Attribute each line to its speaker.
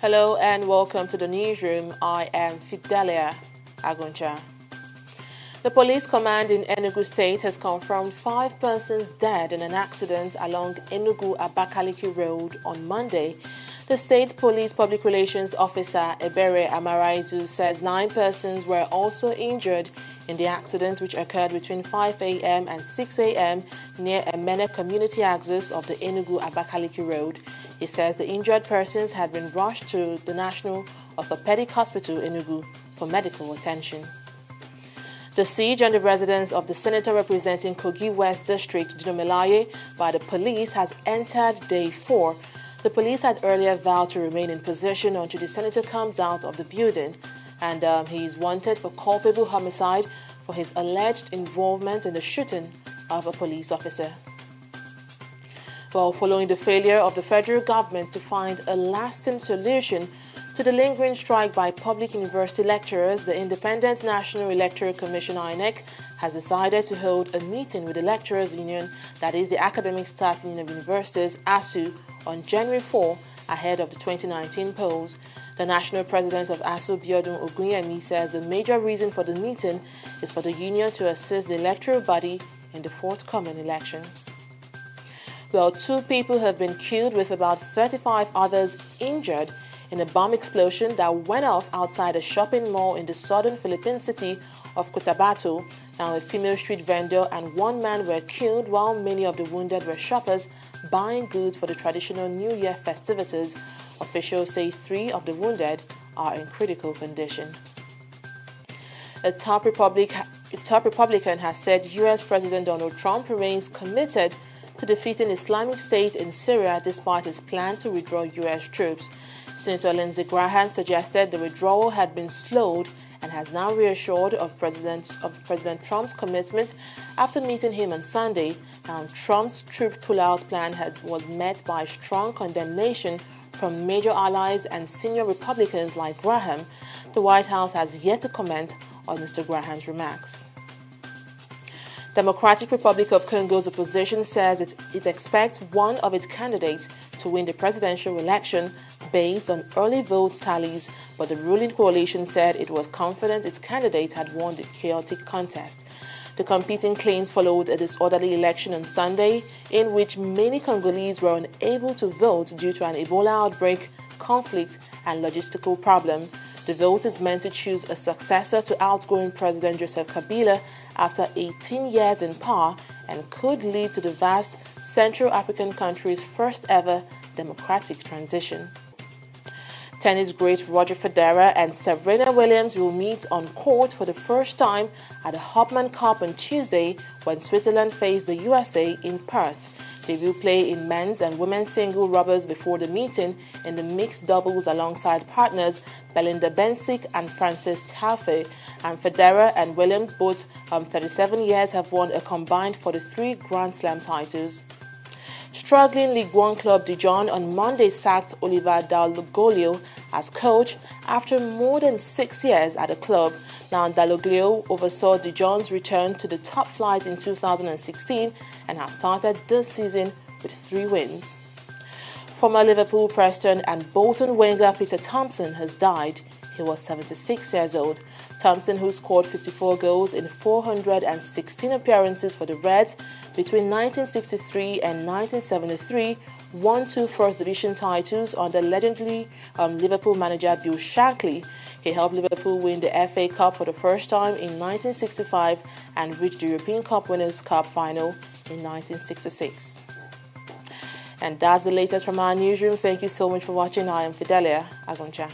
Speaker 1: Hello and welcome to the newsroom. I am Fidelia Aguncha. The police command in Enugu State has confirmed 5 persons dead in an accident along Enugu-Abakaliki Road on Monday. The state police public relations officer Ebere Amaraizu says 9 persons were also injured in the accident, which occurred between 5 a.m. and 6 a.m. near Emene community axis of the Enugu-Abakaliki Road. He says the injured persons had been rushed to the National Orthopedic Hospital, Enugu, for medical attention. The siege on the residence of the senator representing Kogi West District, Dinomelaye, by the police has entered day 4. The police had earlier vowed to remain in position until the senator comes out of the building, and he is wanted for culpable homicide for his alleged involvement in the shooting of a police officer. Well, following the failure of the federal government to find a lasting solution to the lingering strike by public university lecturers, the Independent National Electoral Commission (INEC) has decided to hold a meeting with the Lecturers Union, that is the Academic Staff Union of Universities (ASU), on January 4 ahead of the 2019 polls. The national president of ASU, Biodun Ogunyemi, says the major reason for the meeting is for the union to assist the electoral body in the forthcoming election. Well, 2 people have been killed with about 35 others injured in a bomb explosion that went off outside a shopping mall in the southern Philippine city of Cotabato. Now, a female street vendor and 1 man were killed, while many of the wounded were shoppers buying goods for the traditional New Year festivities. Officials say 3 of the wounded are in critical condition. A top Republican has said U.S. President Donald Trump remains committed to defeating Islamic State in Syria despite his plan to withdraw U.S. troops. Senator Lindsey Graham suggested the withdrawal had been slowed and has now reassured of President Trump's commitment after meeting him on Sunday. Now, Trump's troop pullout plan was met by strong condemnation from major allies and senior Republicans like Graham. The White House has yet to comment on Mr. Graham's remarks. Democratic Republic of Congo's opposition says it expects one of its candidates to win the presidential election based on early vote tallies, but the ruling coalition said it was confident its candidate had won the chaotic contest. The competing claims followed a disorderly election on Sunday, in which many Congolese were unable to vote due to an Ebola outbreak, conflict, and logistical problem. The vote is meant to choose a successor to outgoing President Joseph Kabila after 18 years in power and could lead to the vast Central African country's first ever democratic transition. Tennis great Roger Federer and Serena Williams will meet on court for the first time at the Hopman Cup on Tuesday when Switzerland face the USA in Perth. They will play in men's and women's single rubbers before the meeting in the mixed doubles alongside partners Belinda Bencic and Frances Tiafoe. And Federer and Williams, both 37 years, have won a combined 43 Grand Slam titles. Struggling League One club Dijon on Monday sacked Oliver Dalloglio as coach after more than 6 years at the club. Now, Dalloglio oversaw Dijon's return to the top flight in 2016 and has started this season with 3 wins. Former Liverpool, Preston and Bolton winger Peter Thompson has died. He was 76 years old. Thompson, who scored 54 goals in 416 appearances for the Reds between 1963 and 1973, won 2 First Division titles under legendary Liverpool manager Bill Shankly. He helped Liverpool win the FA Cup for the first time in 1965 and reach the European Cup Winners' Cup final in 1966. And that's the latest from our newsroom. Thank you so much for watching. I am Fidelia Aguncha.